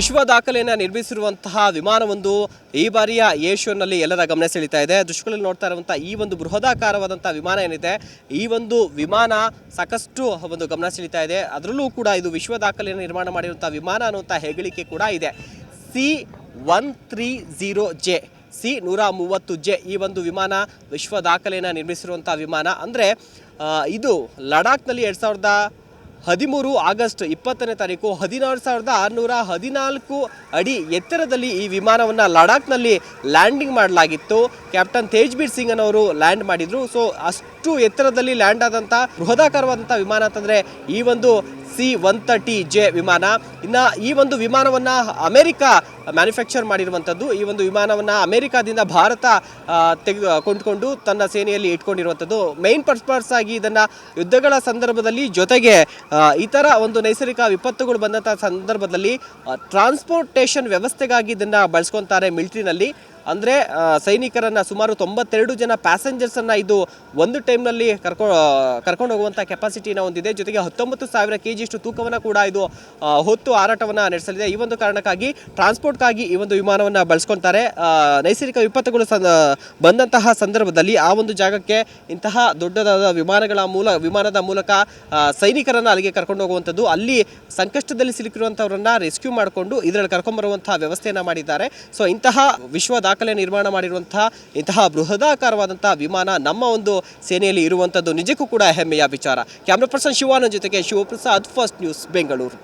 ವಿಶ್ವ ದಾಖಲೆಯನ್ನು ನಿರ್ಮಿಸಿರುವಂತಹ ವಿಮಾನವೊಂದು ಈ ಬಾರಿಯ ಏರ್ ಶೋನಲ್ಲಿ ಎಲ್ಲರ ಗಮನ ಸೆಳೀತಾ ಇದೆ. ದೃಶ್ಯಗಳಲ್ಲಿ ನೋಡ್ತಾ ಇರುವಂತಹ ಈ ಒಂದು ಬೃಹದಾಕಾರವಾದಂತಹ ವಿಮಾನ ಏನಿದೆ, ಈ ಒಂದು ವಿಮಾನ ಸಾಕಷ್ಟು ಒಂದು ಗಮನ ಸೆಳೀತಾ ಇದೆ. ಅದರಲ್ಲೂ ಕೂಡ ಇದು ವಿಶ್ವ ದಾಖಲೆಯನ್ನು ನಿರ್ಮಾಣ ಮಾಡಿರುವಂತಹ ವಿಮಾನ ಅನ್ನುವಂಥ ಹೆಗ್ಗಳಿಕೆ ಕೂಡ ಇದೆ. C-130J C-130J ಈ ಒಂದು ವಿಮಾನ ವಿಶ್ವ ದಾಖಲೆಯನ್ನು ನಿರ್ಮಿಸಿರುವಂಥ ವಿಮಾನ. ಅಂದರೆ ಇದು ಲಡಾಖ್ನಲ್ಲಿ 2013 ಆಗಸ್ಟ್ 20ನೇ ತಾರೀಕು 16,614 ಅಡಿ ಎತ್ತರದಲ್ಲಿ ಈ ವಿಮಾನವನ್ನು ಲಡಾಖ್ನಲ್ಲಿ ಲ್ಯಾಂಡಿಂಗ್ ಮಾಡಲಾಗಿತ್ತು. ಕ್ಯಾಪ್ಟನ್ ತೇಜ್ಬೀರ್ ಸಿಂಗ್ ಅನ್ನೋರು ಲ್ಯಾಂಡ್ ಮಾಡಿದರು. ಸೊ ಅಷ್ಟು ಎತ್ತರದಲ್ಲಿ ಲ್ಯಾಂಡ್ ಆದಂಥ ಬೃಹದಾಕಾರವಾದಂಥ ವಿಮಾನ ಅಂತಂದರೆ ಈ ಒಂದು C-130J ವಿಮಾನ. ಇನ್ನು ಈ ಒಂದು ವಿಮಾನವನ್ನು ಅಮೆರಿಕ ಮ್ಯಾನುಫ್ಯಾಕ್ಚರ್ ಮಾಡಿರುವಂಥದ್ದು. ಈ ಒಂದು ವಿಮಾನವನ್ನು ಅಮೆರಿಕಾದಿಂದ ಭಾರತ ಕೊಂಡುಕೊಂಡು ತನ್ನ ಸೇನೆಯಲ್ಲಿ ಇಟ್ಕೊಂಡಿರುವಂಥದ್ದು. ಮೇನ್ ಪರ್ಪಸ್ ಆಗಿ ಇದನ್ನು ಯುದ್ಧಗಳ ಸಂದರ್ಭದಲ್ಲಿ, ಜೊತೆಗೆ ಇತರ ಒಂದು ನೈಸರ್ಗಿಕ ವಿಪತ್ತುಗಳು ಬಂದಂಥ ಸಂದರ್ಭದಲ್ಲಿ ಟ್ರಾನ್ಸ್ಪೋರ್ಟೇಷನ್ ವ್ಯವಸ್ಥೆಗಾಗಿ ಇದನ್ನು ಬಳಸ್ಕೊತಾರೆ ಮಿಲಿಟ್ರಿನಲ್ಲಿ. ಅಂದರೆ ಸೈನಿಕರನ್ನು ಸುಮಾರು 92 ಜನ ಪ್ಯಾಸೆಂಜರ್ಸನ್ನು ಇದು ಒಂದು ಟೈಮ್ನಲ್ಲಿ ಕರ್ಕೊಂಡು ಹೋಗುವಂಥ ಕೆಪಾಸಿಟಿನ ಹೊಂದಿದೆ. ಜೊತೆಗೆ 19,000 kg ತೂಕವನ್ನು ಕೂಡ ಇದು ಹೊತ್ತು ಹಾರಾಟವನ್ನು ನಡೆಸಲಿದೆ. ಈ ಒಂದು ಕಾರಣಕ್ಕಾಗಿ ಟ್ರಾನ್ಸ್ಪೋರ್ಟ್ಗಾಗಿ ಈ ಒಂದು ವಿಮಾನವನ್ನು ಬಳಸ್ಕೊತಾರೆ. ನೈಸರ್ಗಿಕ ವಿಪತ್ತುಗಳು ಬಂದಂತಹ ಸಂದರ್ಭದಲ್ಲಿ ಆ ಒಂದು ಜಾಗಕ್ಕೆ ಇಂತಹ ದೊಡ್ಡದಾದ ವಿಮಾನದ ಮೂಲಕ ಸೈನಿಕರನ್ನು ಅಲ್ಲಿಗೆ ಕರ್ಕೊಂಡು ಹೋಗುವಂಥದ್ದು. ಅಲ್ಲಿ ಸಂಕಷ್ಟದಲ್ಲಿ ಸಿಲುಕಿರುವಂಥವ್ರನ್ನ ರೆಸ್ಕ್ಯೂ ಮಾಡಿಕೊಂಡು ಇದರಲ್ಲಿ ಕರ್ಕೊಂಡ್ಬರುವಂತಹ ವ್ಯವಸ್ಥೆಯನ್ನು ಮಾಡಿದ್ದಾರೆ. ಸೊ ಇಂತಹ ವಿಶ್ವ ದಾಖಲೆ ನಿರ್ಮಾಣ ಮಾಡಿರುವಂತಹ ಇಂತಹ ಬೃಹದಾಕಾರವಾದಂತಹ ವಿಮಾನ ನಮ್ಮ ಒಂದು ಸೇನೆಯಲ್ಲಿ ಇರುವಂಥದ್ದು ನಿಜಕ್ಕೂ ಕೂಡ ಹೆಮ್ಮೆಯ ವಿಚಾರ. ಕ್ಯಾಮ್ರಾ ಪರ್ಸನ್ ಶಿವಾನಂದ್ ಜೊತೆಗೆ ಶಿವಪ್ರಸಾದ್, ಫಸ್ಟ್ ನ್ಯೂಸ್, ಬೆಂಗಳೂರು.